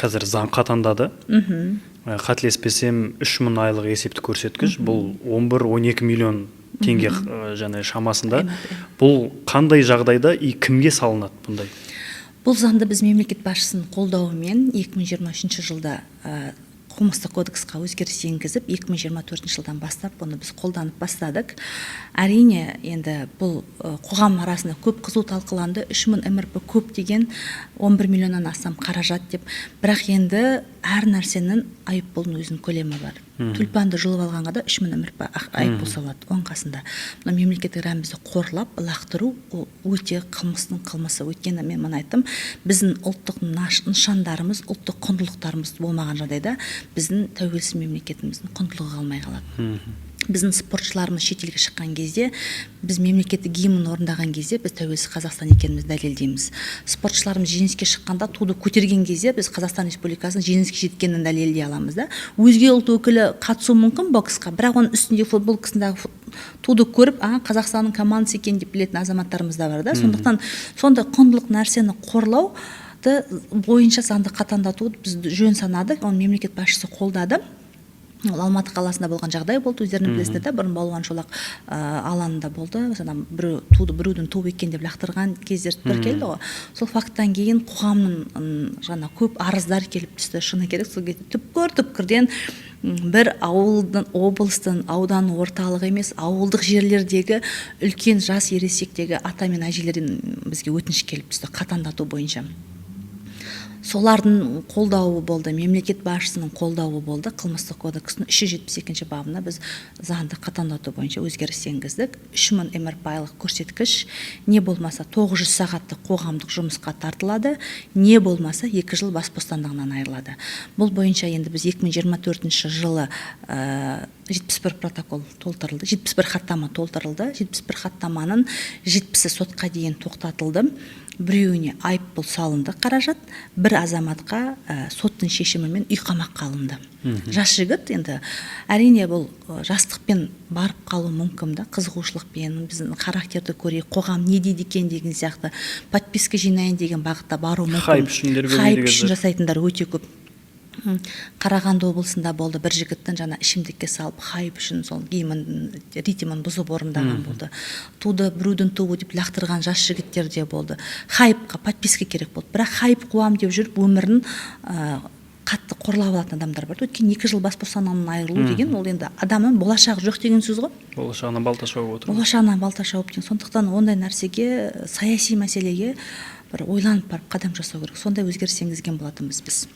қазір заң қатаңдады. Қателеспесем 3000 айлық есептік көрсеткіш, бұл 11-12 миллион теңге және шамасында. Бұл қандай жағдайда и кімге салынады бұндай? Бұл заңды біз мемлекет басшысының қолдауымен 2023 жылда қылмыстық кодексқа өзгеріс енгізіп, 2024 жылдан бастап бұны біз қолданып бастадық. Әрине, енді бұл қоғам арасында көп қызу талқыланды. 3000 МРП көп деген 11 миллионнан астам қаражат деп. Бірақ енді әр нәрсенің айыппұлдың өзінің көлемі бар. Түлпанды жұлып алғанға да 3000 МРП айыппұл салады, оң қасында. Мына мемлекеттік рәмізді қорлап, лақтыру ол өте қылмыстың қылмысы. Өйткені мен мұны айттым, біздің ұлттық нышандарымыз, ұлттық құндылықтарымыз болмаған жағдайда біздің тәуелсіз мемлекетіміздің құндылығы қалмай қалады. Біздің спортшыларымыз шетелге шыққан кезде, біз мемлекеттік гимнін орындаған кезде біз тәуелсіз Қазақстан екенімізді дәлелдейміз. Спортшыларымыз жеңіске шыққанда, туды көтерген кезде біз Қазақстан Республикасының жеңіске жеткенін дәлелдей аламыз да. Өзге ұлт өкілі қатысуы мүмкін боксқа, бірақ оның үстінде футболкасындағы туды көріп, Қазақстанның командасы екен деп білетін азаматтарымыз да бар да. Сондықтан сондай құндылық нәрсені қорлау бойынша заңды қатаңдатуды біз жөн санадық. Оны мемлекет басшысы қолдады. Ол Алматы қаласында болған жағдай болды, өздерінің білесіздер да, бұрын Балуан шолақ алаңында болды. Біреудің туып екен деп лақтырған кездер тіркелді ғой. Сол факттан кейін қоғамның жаңа көп арыздар келіп түсті. Шыны керек, сол кезде түпкір-түпкірден бір ауылдың, облыстың, аудан орталығы емес, ауылдық жерлердегі үлкен жас ересектегі ата мен әжелерден бізге өтініш келіп түсті қатаңдату бойынша. Солардың қолдауы болды, мемлекет басшысының қолдауы болды. Қылмыстық кодекстің 372 бабына біз заңды қатаңдату бойынша өзгеріс енгіздік. 3000 МРП айлық көрсеткіш, не болмаса 900 сағаттық қоғамдық жұмысқа тартылады, не болмаса 2 жыл бас бостандығынан айырылады. Бұл бойынша енді біз 2024 жылы 71 протокол толтырылды, 71 хаттама толтырылды. 71 хаттаманың 70-і сотқа дейін тоқтатылды. Біреуіне айыппұл салынды қаражат, бір азаматқа соттың шешімімен үй қамаққа алынды. Жас жігіт, енді әрине бұл жастықпен барып қалу мүмкін да, қызығушылықпен, біздің характерді көрейік, қоғам не дейді екен деген сияқты, подписка жинайын деген бағытта бару мүмкін. Хайп үшін жасайтындар өте көп. Қарағанды облысында болды, бір жігіттің жаңа ішімдікке салып хайп үшін сол гимннің ритмін бұзып орындаған болды. Туды біреудің туы деп лақтырған жас жігіттер де болды. Хайпқа подписка керек болды. Бірақ хайп қуам деп жүріп өмірін қатты қорлап алатын адамдар бар. Өйткені 2 жыл бас бостандығынан айырылу деген ол енді адамның болашағы жоқ деген сөз ғой. Болашағынан балта шауып отыр. Болашағынан балта шауып деген. Сондықтан ондай нәрсеге, саяси мәселеге бір ойланып барып қадам жасау керек. Сондай өзгеріс енгізген болатынбыз біз.